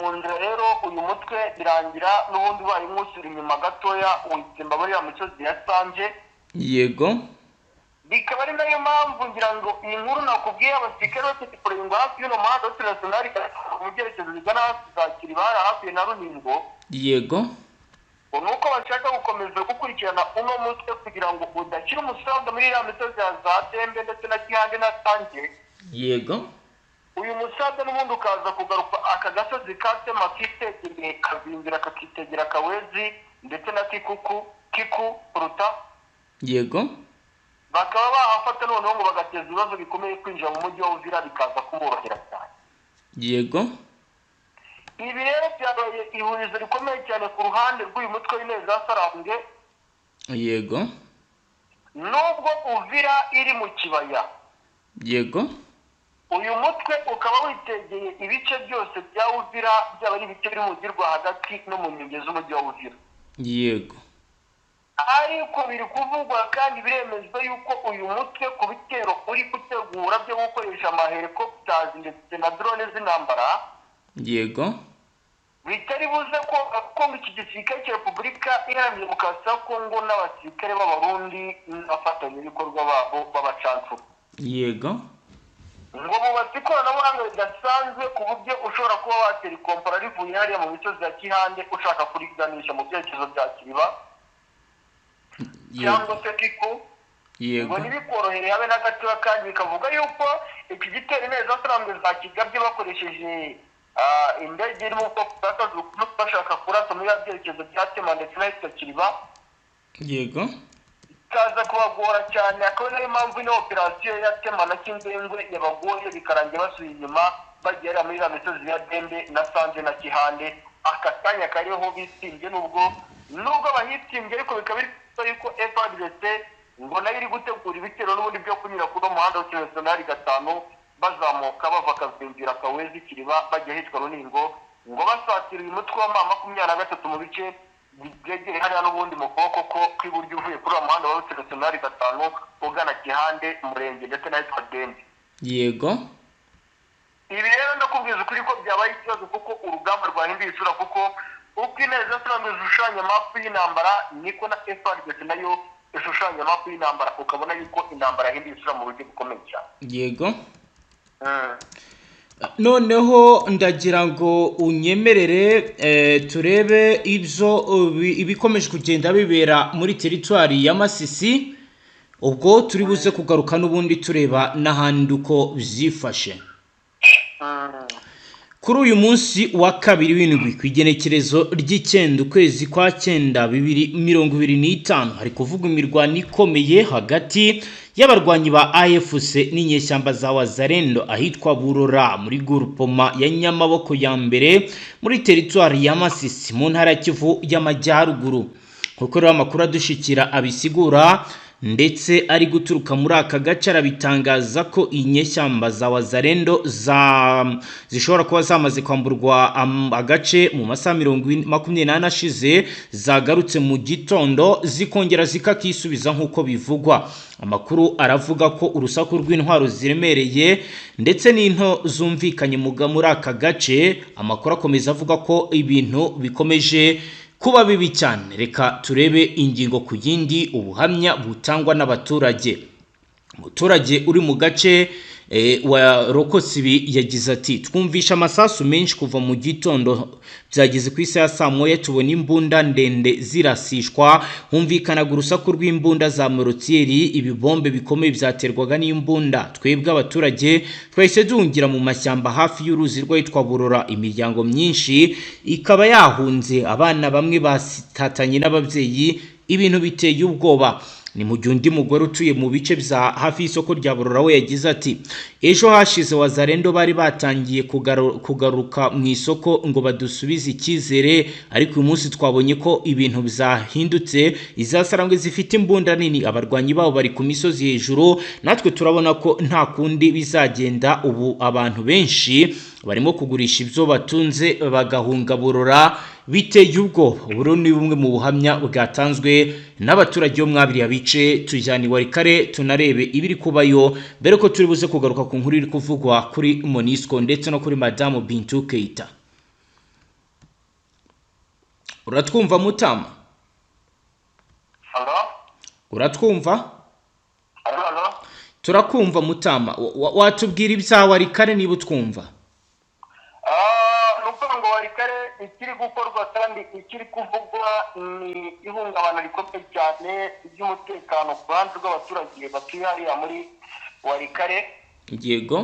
mu nzira rero uyu mutwe birangira n'ubundi bayi musura inyuma gatoya witsemba muri ya misozi ya Sanje. Yego. Bikaba ari nayo mpamvu ngira ngo iyi nkuru nakubwiye abasirikare bafite kurengwa hafi y'uno muhanda nationale mu byerekezo bigana hafi za Kiribara hafi na Runingo. Yego. Nuko bashaka gukomeza gukurikirana uno mutwe kugira ngo udashyira umusaza muri ya misozi ya za Tembe ndetse na Kihande na Sanje. Yego. Uyu musaza n'ubundi ukaza kugaruka aka gasozi ka Tema kitegeye Kavimvira kakitegera Kawezi ndetse na Kiku Ruta. Yego. Bakaba bahafata noneho ngo bagateza ibibazo bikomeye kwinjira mu mujyi wa Uvira bikaza kumworohera cyane. Yego. Ibi rero byabaye ihurizo rikomeye cyane ku ruhande rw'uyu mutwe w'ineza sarambwe. Yego. Nubwo Uvira iri mu kibaya. Yego. Uyu mutwe ukaba witegeye ibice byose bya Uvira, byaba ari ibice biri mu mujyi rwagati no mu nkengero z'umujyi wa Uvira. Yego. Ariko biri kuvugwa kandi biremezwa yuko uyu mutwe ku bitero uri gutegura byo gukoresha amahelicopters ndetse na drone z'intambara. Yego. Bitari buze ko iki gisirikare cya Repubulika Iharanira Demokarasi ya Kongo n'abasirikare b'Abarundi n'abafatanyabikorwa babo b'abacancuro. Yego. Ngo bubatse ikoranabuhanga ridasanzwe ku buryo ushobora kuba watera ikompara rivuye hariya mu misozi ya Kihande ushaka kuriganisha mu byerekezo bya Kiriba cyangwa se Kiku. Yego. Ngo ntibikorohere habe na gatoya kandi bikavuga yuko iki gitero neza sarambwe za kigabye bakoresheje indege irimo ubwoko bw'akazu bashaka kurasa muri byerekezo bya Tema ndetse n'ahitwa Kiriba. Yego. Kaza kubagora cyane, akaba niyo mpamvu ino operasiyo ya Tema na Kingengwe yabagoye bikarangira basubiye inyuma bagera muri ya misozi ya Dembe na Sanje na Kihande. Akatanya kariho bisimbye nubwo abahitimbye ariko bikaba biri yuko FARDC ngo nayo iri gutegura ibitero n'ubundi byo kunyura kuri umuhanda wa nationale gatanu bazamuka bava Kavimvira Kawezi Kiriba bajya hitwa Runingo, ngo basatira uyu mutwe wa 23 mu bice byegere hariya n'ubundi mu kuboko ko kw'iburyo uvuye kuri uwo muhanda wa nationale gatanu ugana Kihande umurenge ndetse n'ahitwa Dembe. Yego. Ibi rero ndakubwiza ukuri ko byabaye ikibazo kuko urugamba rwahinduye isura, kuko uko ineza sarambwe zishushanya mapu y'intambara niko na FARDC nayo ishushanya mapu y'intambara, ukabona yuko intambara yahinduye isura mu buryo bukomeye cyane. Yego. Noneho ndagira ngo unyemerere turebe ibyo ibikomeje kugenda bibera muri teritwari ya Masisi ubwo turi buze kugaruka n'ubundi tureba n'ahandi uko byifashe. Kuri uyu munsi wa kabiri w'indwi ku igenekerezo ry'icyenda ukwezi kwa cyenda 2025 hari kuvuga imirwano ikomeye hagati y'abarwanyi ba AFC n'inyeshyamba za Wazalendo ahitwa Burora muri groupement ya Nyamaboko ya mbere muri territoire ya Masisi mu ntara ya Kivu y'Amajyaruguru. Kuko rero amakuru adushikira abisigura ndetse ari guturuka muri aka gace arabitangaza ko inyeshyamba za Wazalendo zishobora kuba zamaze kwamburwa agace mu masaha 28 ashize zagarutse mu gitondo zikongera zikakisubiza nk'uko bivugwa. Amakuru aravuga ko urusaku rw'intwaro ziremereye ndetse n'into zumvikanye muri aka gace. Amakuru akomeza avuga ko ibintu bikomeje kuba bibi cyane. Reka turebe ingingo ku yindi ubuhamya butangwa n'abaturage. Umuturage uri mu gace wa Rokosibi yagize ati twumvisha amasasu menshi kuva mu gitondo byageze ku isaha saa moya tubona imbunda ndende zirasishwa humvikanaga urusaku rw'imbunda za morotieri ibibombe bikomeye byaterwaga n'imbunda. Twebwe abaturage twahise duhungira mu mashyamba hafi y'uruzi rwitwa Burora. Imiryango myinshi ikaba yahunze, abana bamwe basitatanye n'ababyeyi, ibintu biteye ubwoba. Ni mu gihe undi mugore utuye mu bice bya hafi y'isoko rya Burora we yagize ati ejo hashize Wazalendo bari batangiye kugaruka mu isoko ngo badusubize icyizere, ariko uyu munsi twabonye ko ibintu bizahindutse, izasarangwe zifite imbunda nini, abarwanyi babo bari ku misozi hejuru, natwe turabona ko nta kundi bizagenda. Ubu abantu benshi barimo kugurisha ibyo batunze bagahunga Burora biteye ubwoba. Ubu ni bumwe mu buhamya bwatanzwe n'abaturage bo mwabiriya bice. Tujyani Warikare tunarebe ibiri kubayo mbere ko turi buze kugaruka ku nkuru iri kuvugwa kuri Monisco ndetse no kuri Madame Bintou Keita. Uratwumva Mutama? Hello? Uratwumva? Hello? Turakumva Mutama. Watubwira ibya Warikare niba utwumva? Nuko Warikare ikiri gukorwa kandi ikiri kuvugwa ni ihungabana rikomeye cyane ry'umutekano ku ruhande rw'abaturage batuye hariya muri Warikare. Yego.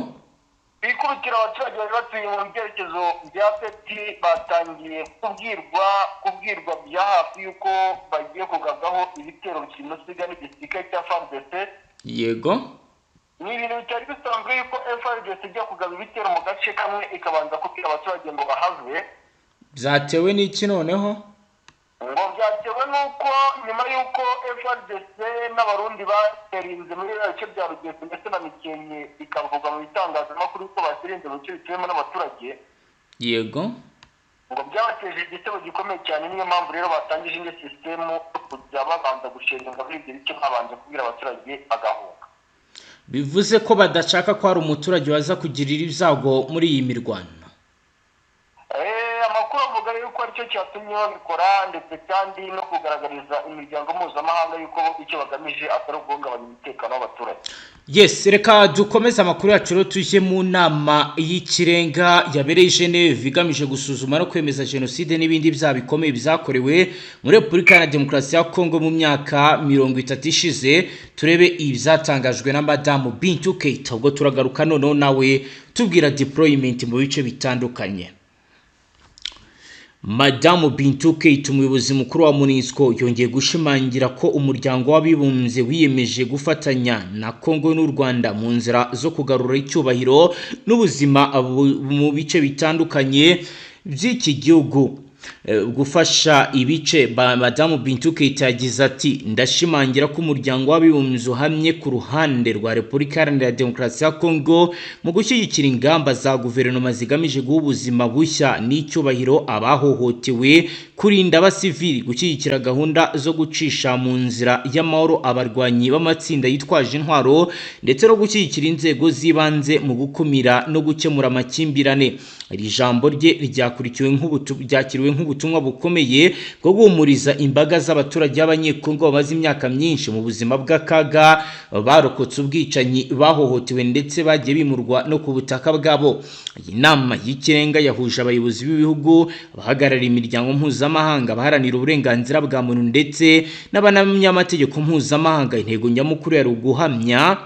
Bikurikira abaturage bari batuye mu byerekezo bya Peti batangiye kubwirwa bya hafi yuko bagiye kugabwaho ibitero simusiga n'igisirikare cya FDNB. Yego. Ni ibintu bitari bisanzwe yuko FDNB ijya kugaba ibitero mu gace kamwe ikabanza kubwira abaturage ngo bahave. Byatewe n'iki noneho? Ngo byatewe nuko nyuma yuko FDNB n'abarundi baterinze muri bice bya Rugendo ndetse na Mikenke ikavuga mu bitangazamakuru ko basirinze mu bice bituyemo n'abaturage. Yego. Ngo byabateje igitego gikomeye cyane, niyo mpamvu rero batangije indi system kujya babanza gushinga muri ibyo bice babanje kubwira abaturage bagahunga. Bivuze ko badashaka ko hari umuturage waza kugirira ibyago muri iyi mirwano. Amakuru avuga yuko aricyo cyatumye babikora ndetse kandi no kugaragariza imiryango mpuzamahanga yuko icyo bagamije atari uguhungabanya umutekano w'abaturage. Yes, reka dukomeze amakuru yacu rero tujye mu nama y'ikirenga yabereye Geneve igamije gusuzuma no kwemeza genocide n'ibindi byaha bikomeye byakorewe muri Repubulika ya Demokarasi ya Kongo mu myaka 30 ishize. Turebe ibyatangajwe na Madame Bintou Keita. Ubwo turagaruka noneho nawe tubwira deployment mu bice bitandukanye. Madame Bintou Keita umuyobozi mukuru wa Monisco yongeye gushimangira ko umuryango w'abibumbye wiyemeje gufatanya na Kongo n'u Rwanda mu nzira zo kugarura icyubahiro n'ubuzima mu bice bitandukanye by'iki gihugu. Gufasha ibice. Madame Bintou Keita yagize ati ndashimangira ko umuryango w'abibumbye uhamye ku ruhande rwa Repubulika ya Demokarasi ya Kongo mu gushyigikira ingamba za guverinoma zigamije guha ubuzima bushya n'icyubahiro abahohotewe, kurinda abasivili, gushyigikira gahunda zo gucisha mu nzira y'amahoro abarwanyi b'amatsinda yitwaje intwaro ndetse no gushyigikira inzego z'ibanze mu gukumira no gukemura amakimbirane. Iri jambo rye ryakurikiwe bwafashwe nk'ubutumwa bukomeye bwo guhumuriza imbaga z'abaturage b'abanyekongo bamaze imyaka myinshi mu buzima bw'akaga, barokotse ubwicanyi, bahohotewe ndetse bagiye bimurwa no ku butaka bwabo. Iyi nama y'ikirenga yahuje abayobozi b'ibihugu, abahagarariye imiryango mpuzamahanga, abaharanira uburenganzira bwa muntu ndetse n'abanyamategeko mpuzamahanga. Intego nyamukuru yari uguhamya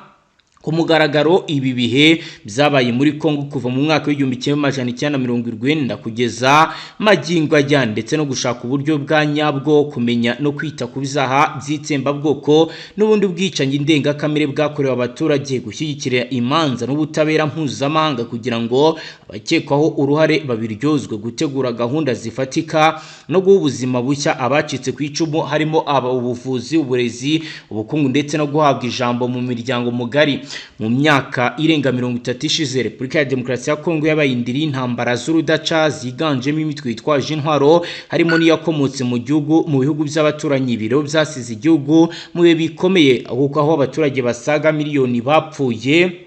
ku mugaragaro ibi bihe byabaye muri Kongo kuva mu mwaka w'1990 kugeza magingo ajya, ndetse no gushaka uburyo bwa nyabwo kumenya no kwita ku bizaha by'itsembabwoko n'ubundi bwicanyi ndengakamere bwakorewe abaturage, gushyigikira imanza n'ubutabera mpuzamahanga kugira ngo abakekwaho uruhare babiryozwe, gutegura gahunda zifatika no guha ubuzima bushya abacitse ku icumu, harimo ubuvuzi, uburezi, ubukungu ndetse no guhabwa ijambo mu miryango mugari. Mu myaka irenga 30 ishize, Repubulika ya Demokarasi ya Kongo yabaye indiri y'intambara z'urudaca ziganjemo imitwe yitwaje intwaro, harimo n'iyakomotse mu bihugu by'abaturanyi. Ibiro byasize igihugu mu bihe bikomeye, aho abaturage basaga miliyoni bapfuye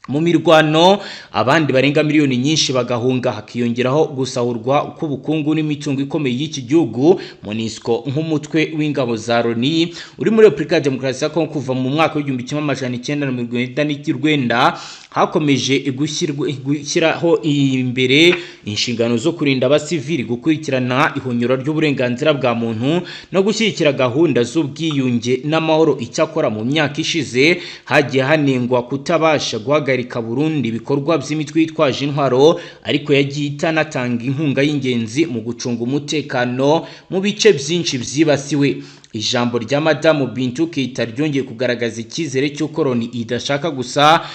mu mirwano, abandi barenga miliyoni nyinshi bagahunga, hakiyongeraho gusahurwa k'ubukungu n'imitungo ikomeye y'iki gihugu. MONUSCO nk'umutwe w'ingabo za Loni uri muri Repubulika ya Demokarasi ya Kongo kuva mu mwaka w'1999 hakomeje gushyiraho imbere inshingano zo kurinda abasivili, gukurikirana ihonyora ry'uburenganzira bwa muntu no gushyigikira gahunda z'ubwiyunge n'amahoro. Icyakora mu myaka ishize hagiye hanengwa kutabasha guhagarika Burundi ibikorwa by'imitwe yitwaje intwaro, ariko yagiye itanatanga inkunga y'ingenzi mu gucunga umutekano mu bice byinshi byibasiwe. Ijambo rya Madamu Bintou Keita ryongeye kugaragaza icyizere cy'uko Loni idashaka gusa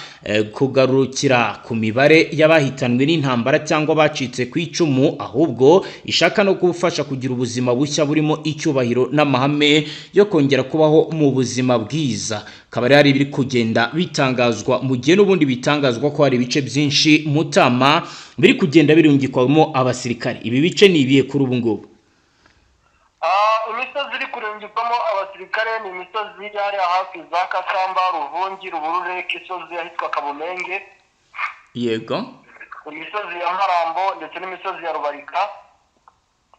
kugarukira ku mibare y'abahitanwe n'intambara cyangwa bacitse ku icumu, ahubwo ishaka no gufasha kugira ubuzima bushya burimo icyubahiro n'amahame yo kongera kubaho mu buzima bwiza. Kabari hari biri kugenda bitangazwa mu gihe n'ubundi bitangazwa ko hari ibice byinshi Mutama biri kugenda birungikwamo abasirikare. Ibi bice ni ibihe kuri ubu ngubu? Imisozi iri kurungikamo abasirikare ni imisozi yari hafi za Kasamba, Ruvungi, Ruburure, Kisozi ahitwa Kabumenge, yego, imisozi ya Marambo ndetse n'imisozi ya Rubarika,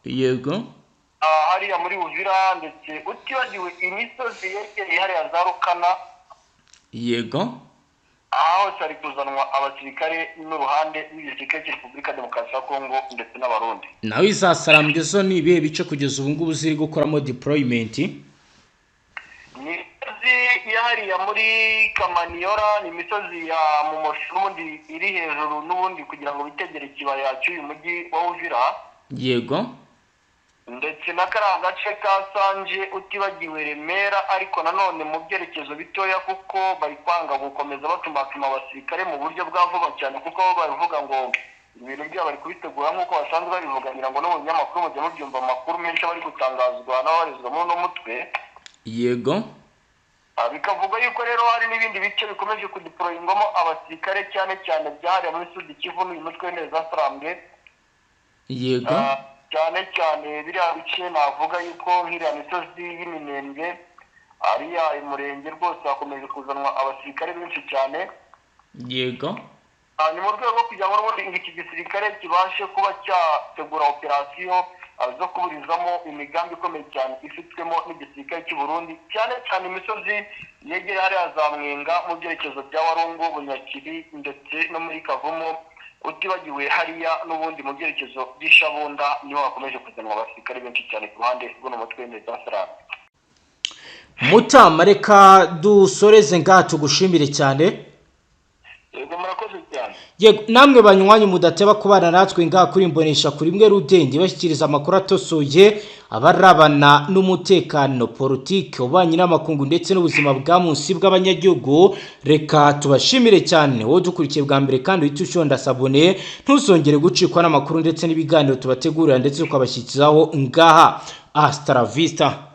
yego, hariya muri Uvira, ndetse utibagiwe imisozi yegereye hariya za Rukana, yego. aho hari kuzanwa abasirikare n'uruhande rw'igisirikare cya Repubulika ya Demokarasi ya Kongo ndetse n'abarundi. Nawe izasarambwe zo ni ibihe bice kugeza ubu ngubu ziri gukoramo deployment? Ni imisozi yahariya muri Kamaniora, ni imisozi ya Mumosho n'ubundi iri hejuru n'ubundi kugira ngo bitegere ikibaya cy'uyu mujyi wa Uvira, yego, ndetse n'akariya gace ka Sanje, utibagiwe Remera, ariko nanone mu byerekezo bitoya kuko bari kwanga gukomeza batumatuma abasirikare mu buryo bwa vuba cyane, kuko bavuga ngo ibintu byabo bari kubitegura nk'uko basanzwe babivuganira ngo no mu binyamakuru mujya mubyumva amakuru menshi bari gutangazwa n'abarizwa muri uno mutwe, yego. bikavuga yuko rero hari n'ibindi bice bikomeje kudeployingamo abasirikare cyane cyane byahariye muri Sud Kivu n'uyu mutwe neza Sarambwe, yego, cyane cyane biriya bice navuga yuko nk'iriya misozi y'iminembwe, ariya umurenge rwose hakomeje kuzanwa abasirikare benshi cyane, yego. ni mu rwego rwo kugira ngo n'ubundi iki gisirikare kibashe kuba cyategura operasiyo zo kuburizamo imigambi ikomeye cyane ifitwemo n'igisirikare cy'u Burundi, cyane cyane imisozi yegereye hariya za Mwenga mu byerekezo bya Warungu, Bunyakiri ndetse no muri Kavumu, utibagiwe hariya n'ubundi mu byerekezo by'Ishabunda niho hakomeje kuzanwa abasirikare benshi cyane ku ruhande rw'uno mutwe neza Sarambwe. Mutama, reka dusoreze ngaha tugushimire cyane. Yego, murakoze cyane. Yego, namwe banywanyi mudateba kubana natwe ngaha kuri Mbonesha kuri imwe Rudende bashyikiriza amakuru atosoye abarabana n'umutekano, politike, ububanyi n'amakungu ndetse n'ubuzima bwa munsi bw'abanyagihugu. Reka tubashimire cyane wowe dukurikiye bwa mbere kandi uhita ushonda sabone, ntuzongere gucikwa n'amakuru ndetse n'ibiganiro tubategurira ndetse tukabashyikizaho ngaha. Hasta la vista.